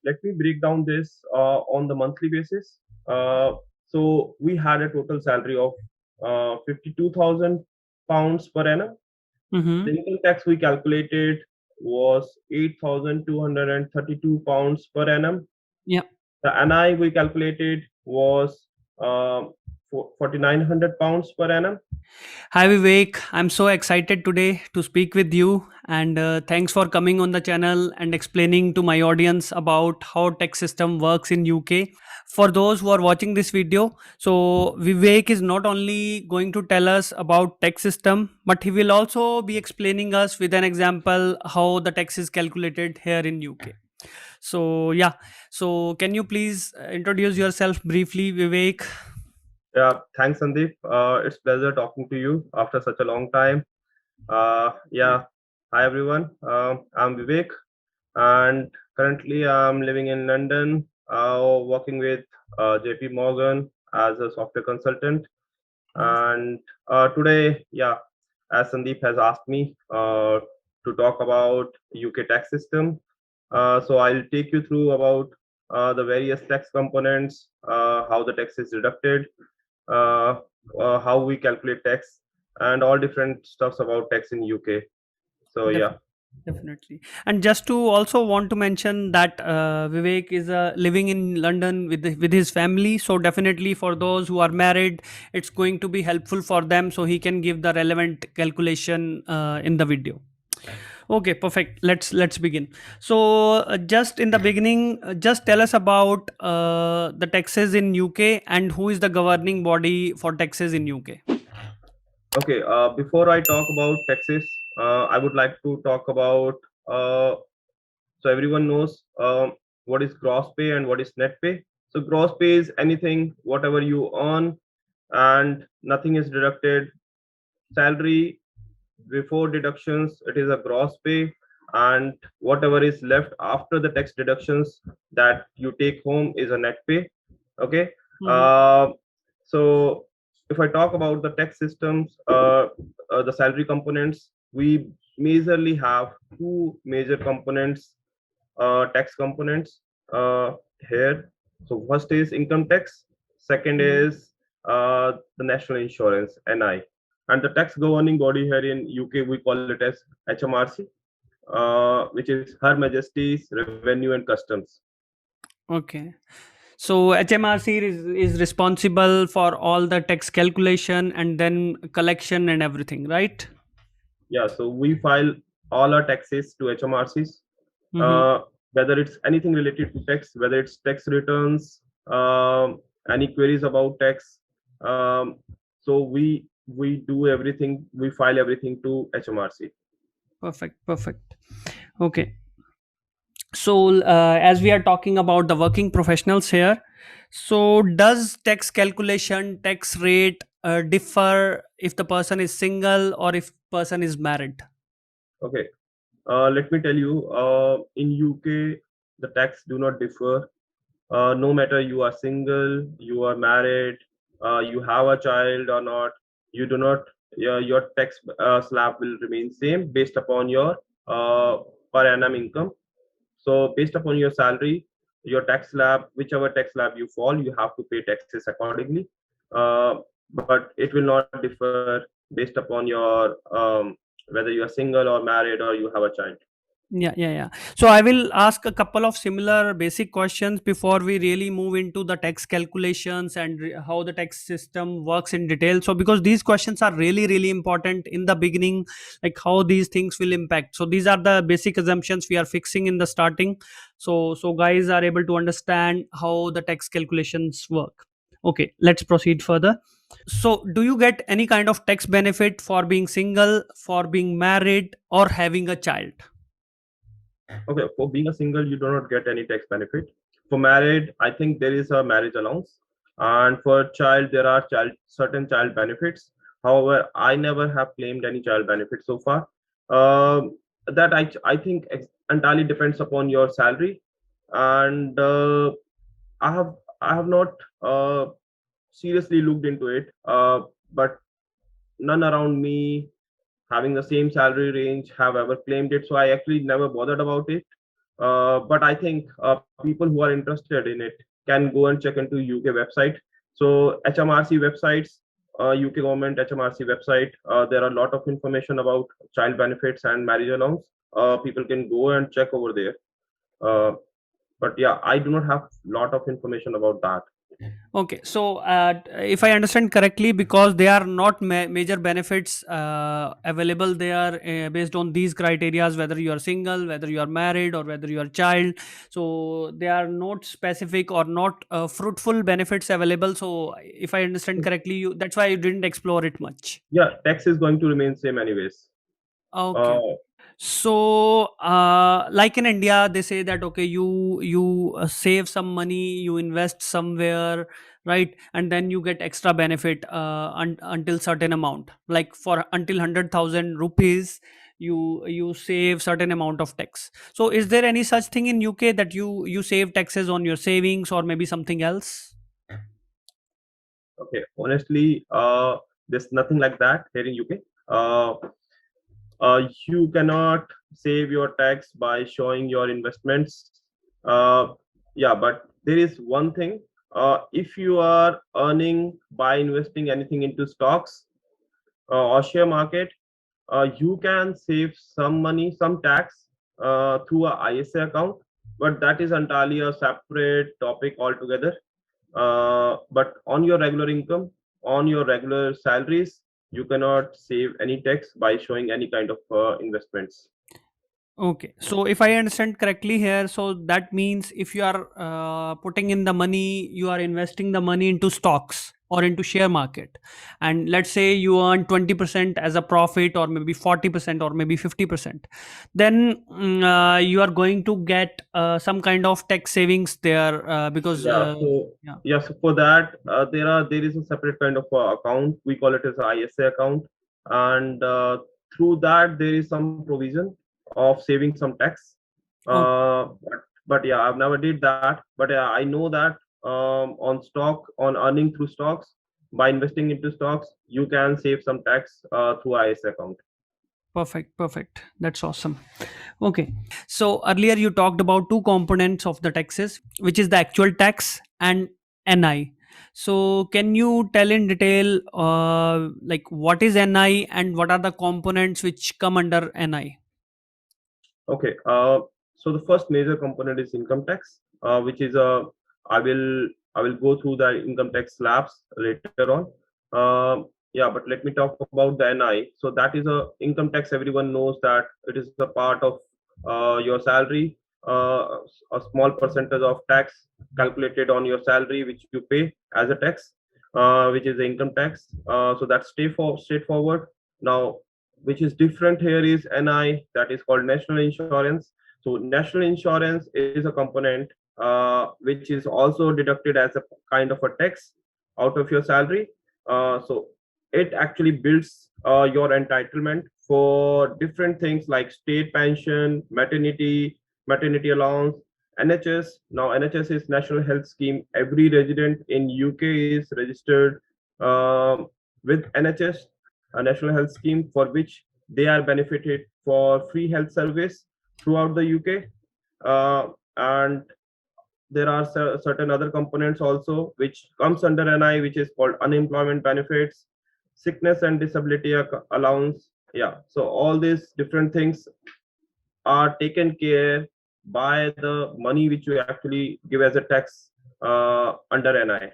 let me break down this on the monthly basis. Uh, so we had a total salary of 52,000 pounds per annum. The Mm-hmm. income tax we calculated was 8,232 pounds per annum. Yeah. The NI we calculated was 4,900 pounds per annum. Hi Vivek, I'm so excited today to speak with you, and thanks for coming on the channel and explaining to my audience about how tax system works in UK. For those who are watching this video, so Vivek is not only going to tell us about tax system, but he will also be explaining us with an example how the tax is calculated here in UK. So yeah, so can you please introduce yourself briefly, Vivek? Yeah, thanks, Sandeep. It's pleasure talking to you after such a long time. Yeah, hi everyone. I'm Vivek, and currently I'm living in London, working with JP Morgan as a software consultant. And today, yeah, as Sandeep has asked me to talk about UK tax system, so I'll take you through about the various tax components, how the tax is deducted, uh, how we calculate tax, and all different stuffs about tax in UK. So yeah. Definitely. And just to also want to mention that Vivek is living in London with his family. So definitely for those who are married, it's going to be helpful for them. So he can give the relevant calculation in the video. Okay, perfect. Let's begin. So just in the beginning, just tell us about the taxes in UK and who is the governing body for taxes in UK. Okay, before I talk about taxes, I would like to talk about uh, so everyone knows what is gross pay and what is net pay. So gross pay is anything whatever you earn and nothing is deducted. Salary before deductions, it is a gross pay, and whatever is left after the tax deductions that you take home is a net pay. Okay. Mm-hmm. Uh, so if I talk about the tax systems, the salary components, we majorly have two major components, tax components here. So first is income tax, second Mm-hmm. is the national insurance (NI), and the tax governing body here in UK we call it as HMRC, which is Her Majesty's Revenue and Customs. Okay. So HMRC is responsible for all the tax calculation and then collection and everything, right? Yeah, so we file all our taxes to HMRCs, Mm-hmm. uh, whether it's anything related to tax, whether it's tax returns, any queries about tax. Um, so we do everything, we file everything to HMRC. Perfect, perfect. Okay. So as we are talking about the working professionals here, so does tax calculation, tax rate differ if the person is single or if person is married? Okay, let me tell you, in UK, the tax do not differ. No matter you are single, you are married, you have a child or not, you do not. Your tax slab will remain same based upon your uh, per annum income. So based upon your salary, your tax slab, whichever tax slab you fall, you have to pay taxes accordingly. Uh, but it will not differ based upon your whether you are single or married or you have a child. Yeah, yeah, yeah. So I will ask a couple of similar basic questions before we really move into the tax calculations and how the tax system works in detail. So because these questions are really, really important in the beginning, like how these things will impact. So these are the basic assumptions we are fixing in the starting. So guys are able to understand how the tax calculations work. Okay, let's proceed further. So do you get any kind of tax benefit for being single, for being married, or having a child? Okay, for being a single, you do not get any tax benefit. For married, I think there is a marriage allowance, and for child, there are certain child benefits. However, I never have claimed any child benefit so far. That I think entirely depends upon your salary, and I have I have not seriously looked into it, but none around me having the same salary range have ever claimed it. So I actually never bothered about it. But I think people who are interested in it can go and check into UK website. So HMRC websites, UK government HMRC website, there are a lot of information about child benefits and marriage allowance. People can go and check over there. Uh, but yeah, I do not have lot of information about that. Okay, so if I understand correctly, because they are not major benefits available there based on these criterias, whether you are single, whether you are married, or whether you are child, so they are not specific or not fruitful benefits available. So if I understand correctly, that's why you didn't explore it much. Yeah, tax is going to remain same anyways. Okay. Uh, So, like in India, they say that okay, you save some money, you invest somewhere, right, and then you get extra benefit until certain amount. Like for until 100,000 rupees, you save certain amount of tax. So, is there any such thing in UK that you save taxes on your savings or maybe something else? okay, honestly, there's nothing like that here in UK. You cannot save your tax by showing your investments. Uh, yeah, but there is one thing. If you are earning by investing anything into stocks or share market, you can save some money, some tax through a ISA account, but that is entirely a separate topic altogether. But on your regular income, on your regular salaries, you cannot save any tax by showing any kind of investments. Okay, so if I understand correctly here, so that means if you are putting in the money, you are investing the money into stocks or into share market, and let's say you earn 20% as a profit, or maybe 40%, or maybe 50%, then you are going to get some kind of tax savings there because Yeah. So yeah. yeah. So for that, there is a separate kind of account. We call it as a ISA account, and through that there is some provision of saving some tax. Okay. But yeah, I've never did that. But yeah, I know that on stock, on earning through stocks, by investing into stocks, you can save some tax through ISA account. Perfect, perfect. That's awesome. Okay. So earlier you talked about two components of the taxes, which is the actual tax and NI. So can you tell in detail, like what is NI and what are the components which come under NI? Okay. So the first major component is income tax, which is I will I will go through the income tax slabs later on. Yeah, but let me talk about the NI. So that is a income tax. Everyone knows that it is a part of your salary, a small percentage of tax calculated on your salary, which you pay as a tax, which is the income tax. So that's straightforward. Now, which is different here is NI, that is called national insurance. So national insurance is a component which is also deducted as a kind of a tax out of your salary. So it actually builds your entitlement for different things like state pension, maternity allowance, NHS. Now NHS is National Health Scheme. Every resident in UK is registered with NHS, a national health scheme, for which they are benefited for free health service throughout the UK. And there are certain other components also which comes under NI, which is called unemployment benefits, sickness and disability allowance. Yeah, so all these different things are taken care by the money which you actually give as a tax under NI,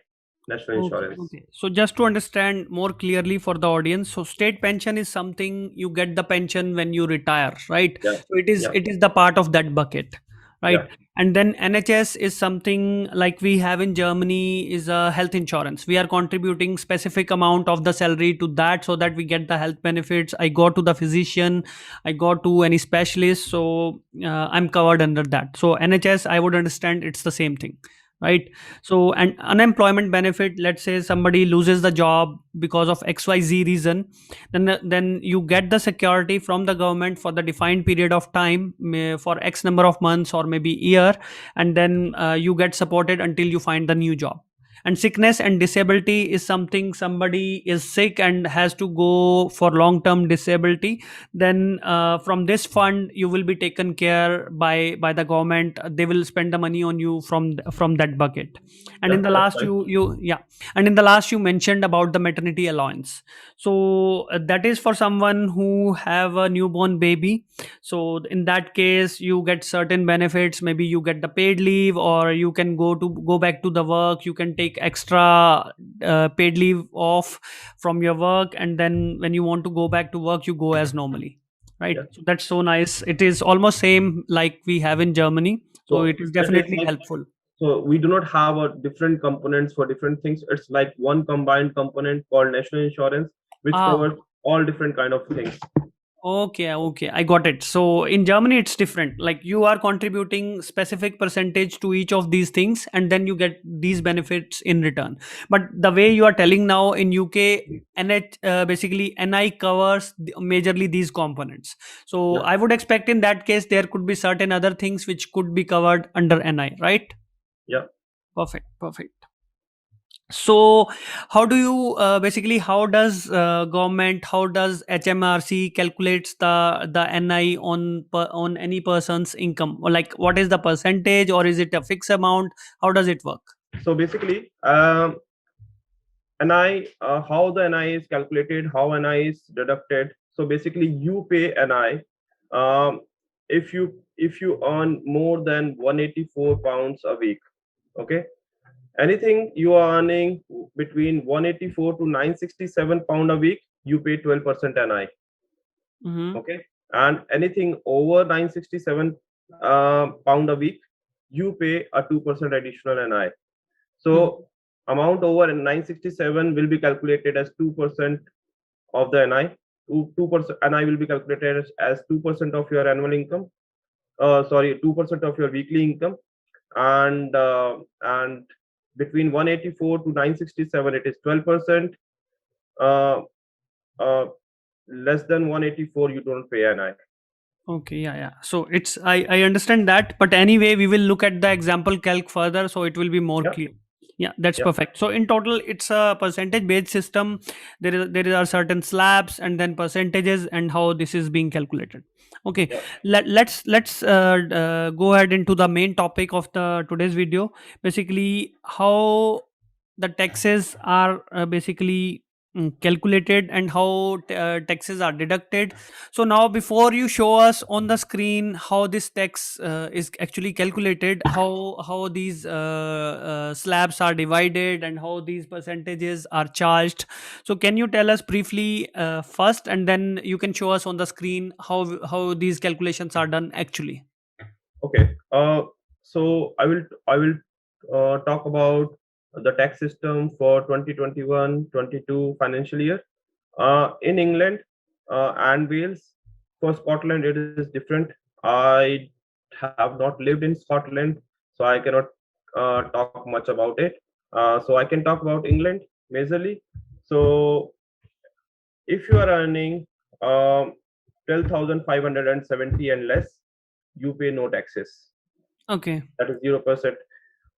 national Okay, insurance. okay. So just to understand more clearly for the audience, so state pension is something you get the pension when you retire, right? Yeah, So it is yeah, it is the part of that bucket, right? yeah, And then NHS is something like we have in Germany is a health insurance. We are contributing specific amount of the salary to that so that we get the health benefits. I go to the physician, I go to any specialist, so I'm covered under that. So NHS, I would understand it's the same thing, right? So and unemployment benefit, let's say somebody loses the job because of XYZ reason, then you get the security from the government for the defined period of time, for X number of months or maybe year, and then you get supported until you find the new job. And sickness and disability is something, somebody is sick and has to go for long term disability, then from this fund you will be taken care by the government. They will spend the money on you from that bucket. And Yeah, in the that's last fine. you yeah, and in the last you mentioned about the maternity allowance. So that is for someone who have a newborn baby. So in that case you get certain benefits, maybe you get the paid leave, or you can go back to the work, you can take extra paid leave off from your work, and then when you want to go back to work you go as normally, right? Yeah. So that's so nice. It is almost same like we have in Germany, so it So is that is definitely like, helpful. so we do not have a different components for different things. It's like one combined component called national insurance, which Ah, covers all different kind of things. okay, okay, I got it. So in Germany, it's different. Like you are contributing specific percentage to each of these things, and then you get these benefits in return. But the way you are telling now in UK, basically NI covers majorly these components. So Yeah, I would expect in that case there could be certain other things which could be covered under NI, right? yeah. Perfect, perfect. So how do you basically, how does government, how does HMRC calculates the NI on any person's income, or like what is the percentage, or is it a fixed amount? How does it work? So basically, NI, how the NI is calculated, how NI is deducted. So basically, you pay NI um, if you earn more than 184 pounds a week. Okay, anything you are earning between 184 to 967 pound a week, you pay 12% NI. Mm-hmm. Okay, and anything over 967 pound a week, you pay a 2% additional NI. So amount over 967 will be calculated as 2% of the NI. 2% NI will be calculated as 2% of your annual income. Sorry, 2% of your weekly income, and between 184 to 967 it is 12%. Uh, uh, Less than 184 you don't pay NI. Okay, yeah, yeah. So it's, I understand that, but anyway, we will look at the example calc further, so it will be more Yeah, clear. Yeah, that's yeah, perfect. So in total, it's a percentage based system. There are certain slabs and then percentages and how this is being calculated. Okay, yeah. let's go ahead into the main topic of the today's video. Basically, how the taxes are basically calculated, and how taxes are deducted. So now, before you show us on the screen how this tax is actually calculated, how these slabs are divided, and how these percentages are charged, so can you tell us briefly first, and then you can show us on the screen how these calculations are done actually. Okay. So I will talk about the tax system for 2021-22 financial year. In England and Wales. For Scotland, it is different. I have not lived in Scotland, so I cannot talk much about it. So I can talk about England majorly. So if you are earning 12,570 and less, you pay no taxes. Okay. That is 0%.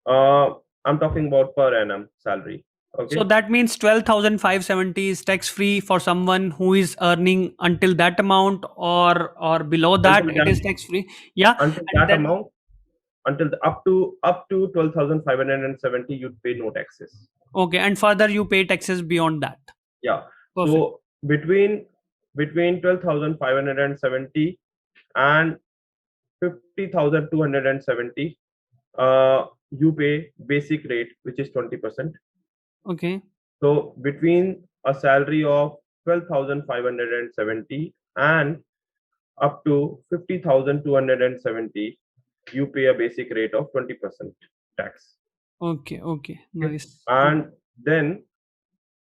Uh, I'm talking about per annum salary. So Okay, that means 12,570 is tax free for someone who is earning until that amount, or below that until it is that tax free. Yeah. until And that then, amount, until up to 12,570 you'd pay no taxes. okay, and further you pay taxes beyond that. Yeah, Perfect. so between 12,570 and 50,270, you pay basic rate, which is 20%. Okay. So between a salary of 12,570 and up to 50,270, you pay a basic rate of 20% tax. Okay. Okay. Okay. Nice. And then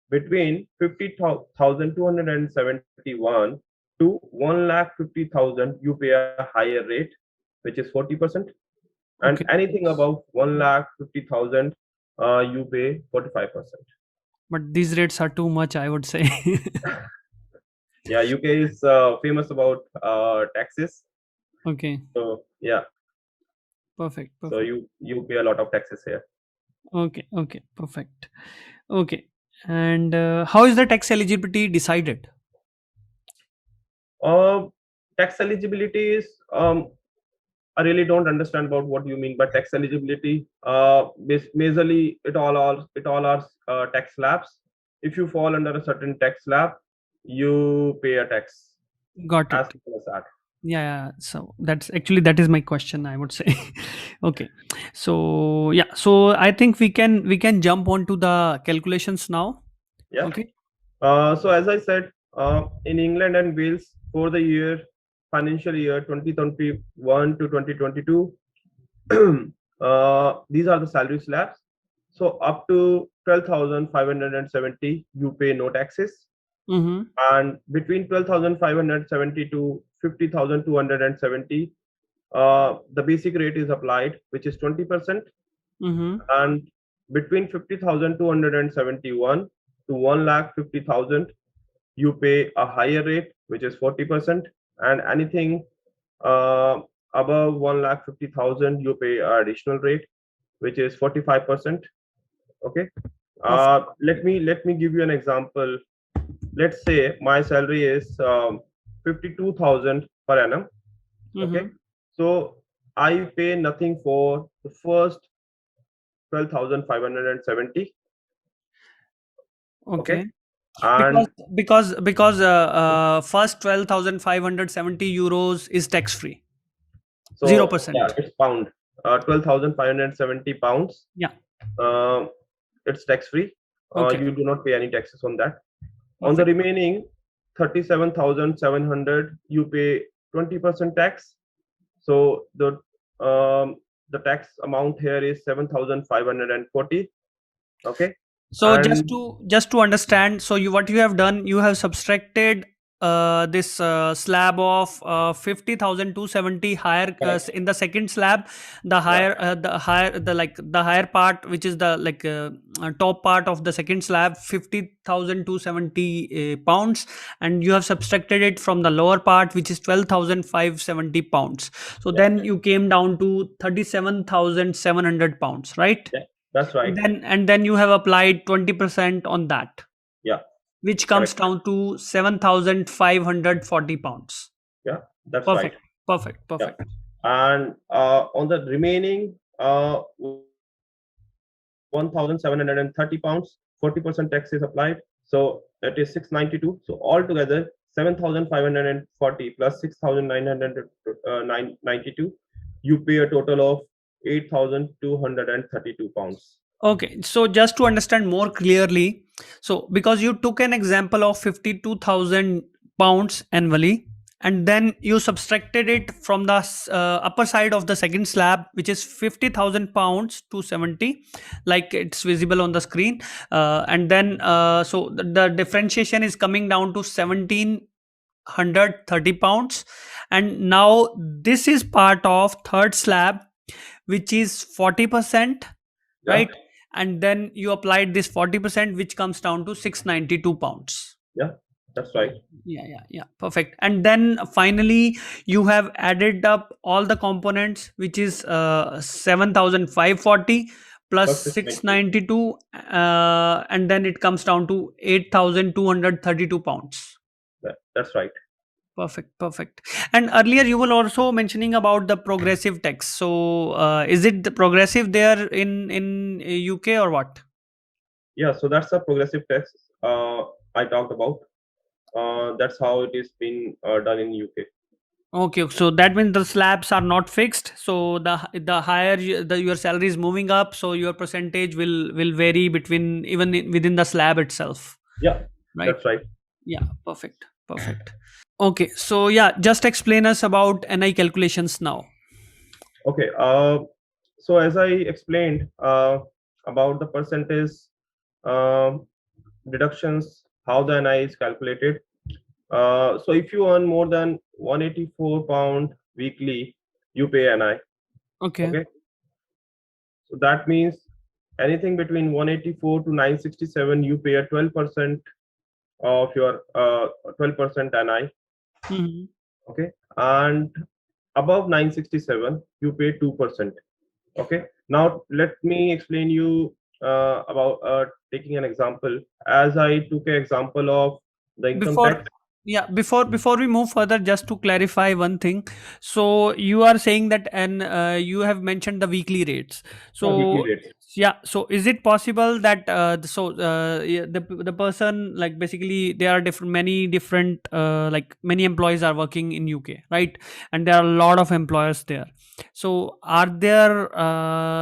between 50,271 to 1,50,000, you pay a higher rate, which is 40%. And Okay. anything above 1,50,000, you pay 45%. But these rates are too much, I would say. Yeah, UK is famous about taxes. Okay. So yeah, Perfect. so Perfect. you pay a lot of taxes here. Okay, okay, perfect. Okay, and how is the tax eligibility decided? Uh, Tax eligibility is, I really don't understand about what you mean by tax eligibility. Majorly, it all are tax slabs. If you fall under a certain tax slab, you pay a tax. Got As it. simple as that. Yeah, yeah, so that's actually that is my question, I would say. Okay, so yeah, so I think we can jump on to the calculations now. Yeah. Okay. So as I said, in England and Wales for the financial year 2021 to 2022, these are the salary slabs. So up to 12,570, you pay no taxes, Mm-hmm. and between 12,570 to 50,270, the basic rate is applied, which is 20%, Mm-hmm. and between 50,271 to 1,50,000, you pay a higher rate, which is 40%, and anything uh, above 1,50,000, you pay an additional rate, which is 45%. Okay. Perfect. Let me give you an example. Let's say my salary is 52,000 per annum. Okay. Mm-hmm. So I pay nothing for the first 12,570. Okay. Okay. And Because first 12,570 euros is tax free, zero so, yeah, percent. it's pound. 12,570 pounds. Yeah. Uh, it's tax free. Okay. You do not pay any taxes on that. On the Perfect. remaining 37,700, you pay 20% tax. So the tax amount here is 7,540. Okay. So just And to just to understand, so you what you have done, you have subtracted this slab of 50,270 higher correct. in the second slab, Yeah. the higher part, which is the top part of the second slab, 50,270 pounds, and you have subtracted it from the lower part, which is 12,570 pounds. So Yeah. then you came down to 37,700 pounds, right? Yeah. That's right. And then you have applied 20% on that, Yeah. which comes Correct. down to 7,540 pounds. Yeah. That's right. Perfect, perfect, Yeah. perfect. And on the remaining 1,730 pounds, 40% tax is applied. So it is 692. So altogether, 7,540 plus 6,992, you pay a total of 8,232 pounds. Okay, so just to understand more clearly, so because you took an example of 52,000 pounds annually, and then you subtracted it from the upper side of the second slab, which is 50,000 pounds to 70, like it's visible on the screen. And then, so the differentiation is coming down to 1,730 pounds. And now this is part of third slab, which is 40%, Yeah. right? And then you applied this 40%, which comes down to 692 pounds. Yeah. That's right. Yeah, yeah, yeah, perfect. And then finally you have added up all the components, which is 7,540 plus Plus 692. 692, and then it comes down to 8,232 pounds. That's right. Perfect, perfect. And earlier you were also mentioning about the progressive tax. So is it the progressive there in UK or what? Yeah. So that's a progressive tax I talked about. That's how it is being done in UK. Okay, so that means the slabs are not fixed. So the higher your salary is moving up, so your percentage will vary between even within the slab itself, Yeah. right? That's right. Yeah, perfect, perfect. Okay, so yeah, just explain us about NI calculations now. Okay. So as I explained about the percentage um, deductions, how the NI is calculated. So if you earn more than 184 pound weekly, you pay NI. Okay. Okay. So that means anything between 184 to 967, you pay a 12% of your 12% NI. Hmm. Okay. And above 967, you pay 2%. Okay. Now let me explain you about taking an example. As I took an example of the income Before, tax. yeah, before we move further, just to clarify one thing. So you are saying that, and you have mentioned the weekly rates. Yeah, weekly So rates. yeah, so is it possible that yeah, the person, like, basically there are different, many different, like, many employees are working in UK, right? And there are a lot of employers there. So are there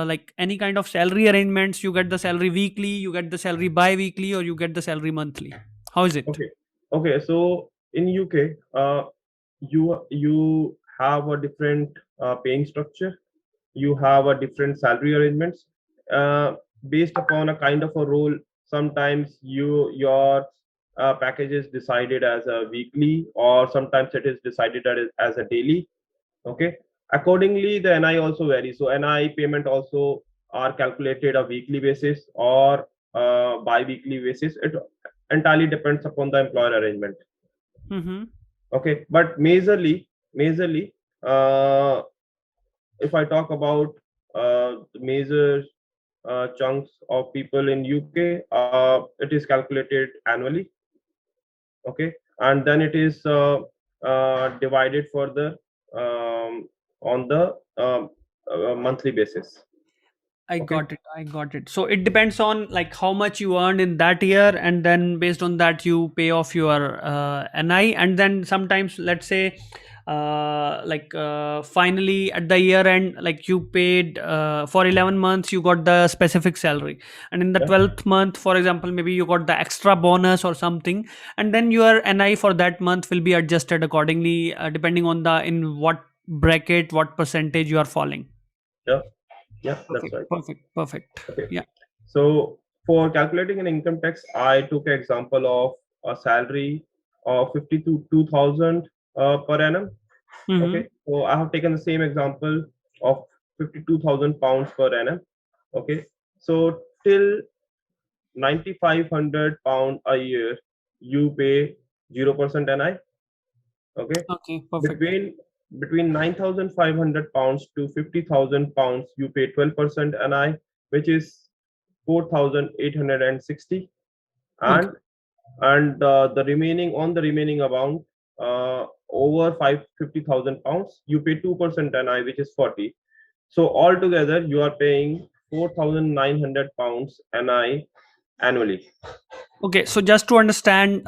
like any kind of salary arrangements? You get the salary weekly, you get the salary bi-weekly, or you get the salary monthly? How is it? Okay. Okay. So in UK, you have a different paying structure. You have a different salary arrangements uh, based upon a kind of a role. Sometimes your package is decided as a weekly, or sometimes it is decided as a daily. Okay. Accordingly, the NI also varies. So NI payment also are calculated a weekly basis or bi-weekly basis. It entirely depends upon the employer arrangement. Mm-hmm. Okay, but majorly, uh, if I talk about the major chunks of people in UK, it is calculated annually. Okay, and then it is divided further on the monthly basis. I Okay. got it. I got it. So it depends on, like, how much you earned in that year, and then based on that you pay off your NI, and then sometimes, let's say, finally at the year end, like, you paid for 11 months, you got the specific salary, and in the Yeah. 12th month, for example, maybe you got the extra bonus or something, and then your NI for that month will be adjusted accordingly, depending on the in what bracket, what percentage you are falling. Yeah. Yeah. That's Perfect, right. perfect, perfect. Okay. Yeah. So for calculating an income tax, I took an example of a salary of 52,000 per annum. Mm-hmm. Okay, so I have taken the same example of 52,000 pounds per annum. Okay, so till 9,500 pound a year, you pay 0% NI. Okay, Okay, perfect. between 9,500 pounds to 50,000 pounds, you pay 12% NI, which is 4,860, Okay. and the remaining on the remaining amount over 550,000 pounds, you pay 2% NI, which is 40. So altogether, you are paying 4,900 pounds NI annually. Okay, so just to understand,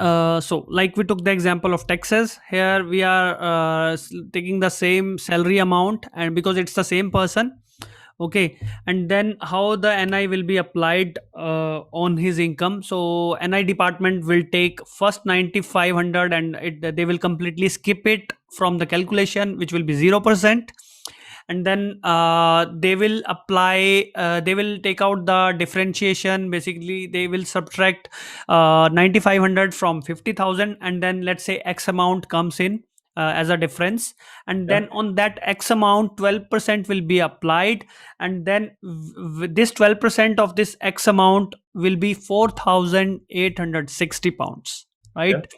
so like we took the example of Texas, here we are taking the same salary amount, and because it's the same person, okay, and then how the NI will be applied on his income. So NI department will take first 9,500, and they will completely skip it from the calculation, which will be 0%, and then they will apply, they will take out the differentiation. Basically they will subtract 9,500 from 50,000, and then let's say X amount comes in as a difference, and Yeah, then on that X amount 12% will be applied, and then this 12% of this X amount will be 4,860 pounds, yeah, right?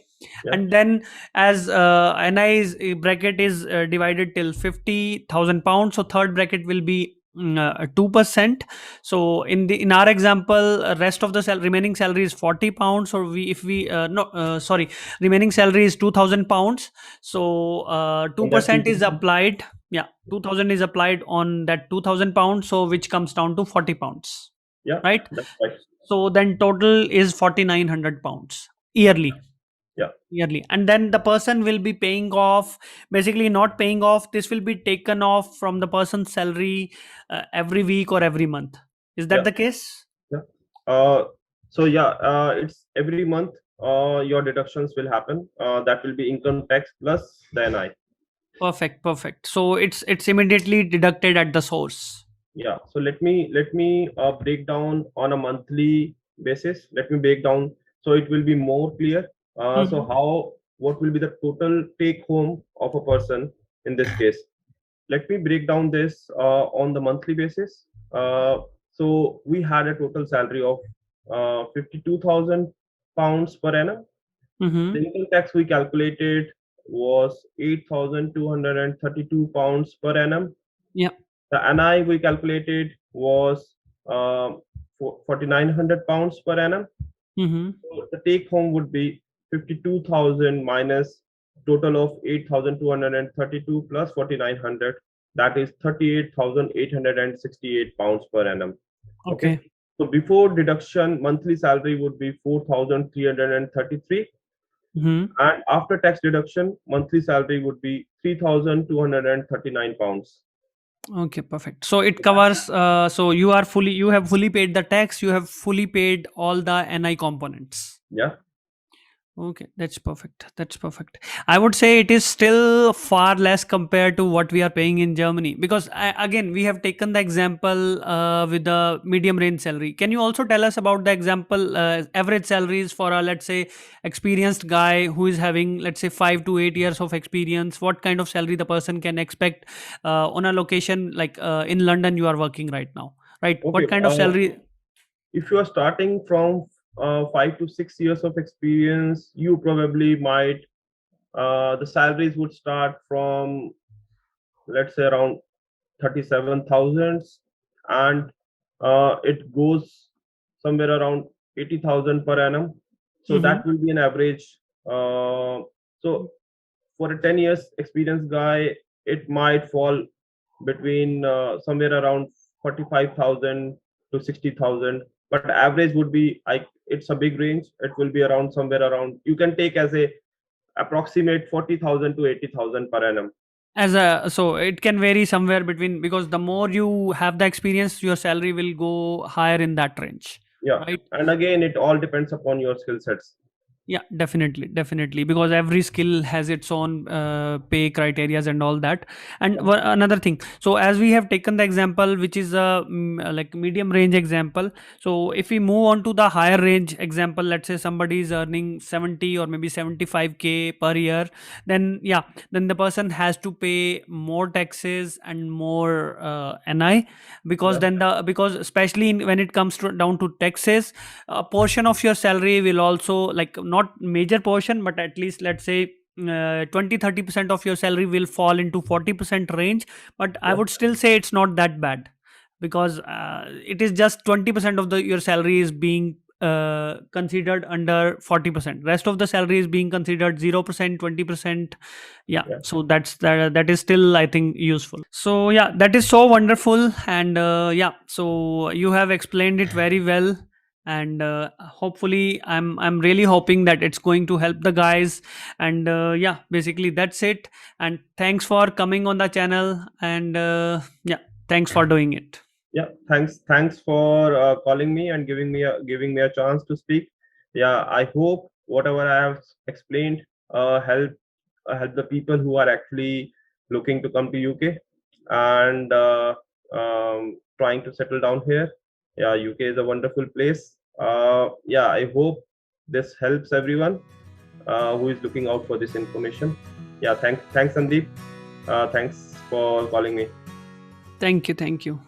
yeah, And then, as NI's bracket is divided till 50,000 pounds, so third bracket will be 2%. So in our example, rest of the remaining salary is 40 pounds, or we if we no sorry, remaining salary is 2,000 pounds. So on that 2% is 2%. applied. Yeah, 2,000 is applied on that 2,000 pounds, so which comes down to 40 pounds, Yeah, right? that's right. So then total is 4,900 pounds yearly. Yeah. Yearly, and then the person will be paying off, basically not paying off, this will be taken off from the person's salary every week or every month. Is that Yeah, the case? yeah. Uh, so yeah, it's every month. Your deductions will happen. That will be income tax plus the NI. Perfect, perfect. So it's immediately deducted at the source. Yeah. So let me break down on a monthly basis. Let me break down so it will be more clear. So Hmm. how what will be the total take home of a person in this case? Let me break down this on the monthly basis. So we had a total salary of 52,000 pounds per annum. Hmm. The income tax we calculated was 8,232 pounds per annum. Yeah. The NI we calculated was uh, 4,900 pounds per annum. Mm-hmm. So the take home would be 52,000 minus total of 8,232 plus 4,900. That is 38,868 pounds per annum. Okay. Okay. So before deduction, monthly salary would be 4,333, Mm-hmm. and after tax deduction, monthly salary would be 3,239 pounds. Okay, perfect. So it covers. So you have fully paid the tax. You have fully paid all the NI components. Yeah. Okay, that's perfect. That's perfect. I would say it is still far less compared to what we are paying in Germany, because again we have taken the example with the medium range salary. Can you also tell us about the example average salaries for a, let's say, experienced guy who is having, let's say, 5 to 8 years of experience? What kind of salary the person can expect on a location like in London you are working right now, right? Okay. What kind of salary? If you are starting from 5 to 6 years of experience, you probably might the salaries would start from, let's say, around 37,000, and it goes somewhere around 80,000 per annum. So Mm-hmm. that will be an average. So for a 10 years experienced guy, it might fall between somewhere around 45,000 to 60,000. But average would be, it's a big range. It will be around somewhere around, you can take as a approximate 40,000 to 80,000 per annum. As a, so it can vary somewhere between, because the more you have the experience, your salary will go higher in that range, Yeah. right? And again, it all depends upon your skill sets. Yeah, definitely, definitely, because every skill has its own pay criterias and all that. And Yeah. another thing, so as we have taken the example which is a like medium range example, so if we move on to the higher range example, let's say somebody is earning 70 or maybe 75K per year, then yeah, then the person has to pay more taxes and more NI, because Yeah. then the, because especially when it comes to down to taxes, a portion of your salary will also, like, not major portion, but at least let's say 20-30% of your salary will fall into 40% range. But I Yeah. would still say it's not that bad, because it is just 20% of the your salary is being considered under 40%. Rest of the salary is being considered 0%, 20%. Yeah, Yeah. so that is still, I think, useful. So yeah, that is so wonderful. And yeah, so you have explained it very well. And hopefully I'm really hoping that it's going to help the guys. And yeah, basically that's it. And thanks for coming on the channel. And yeah, thanks for doing it. Yeah, thanks for calling me and giving me a chance to speak. Yeah, I hope whatever I have explained help the people who are actually looking to come to UK and trying to settle down here. Yeah, UK is a wonderful place. Yeah, I hope this helps everyone who is looking out for this information. Yeah, thanks Sandeep. Thanks for calling me. Thank you.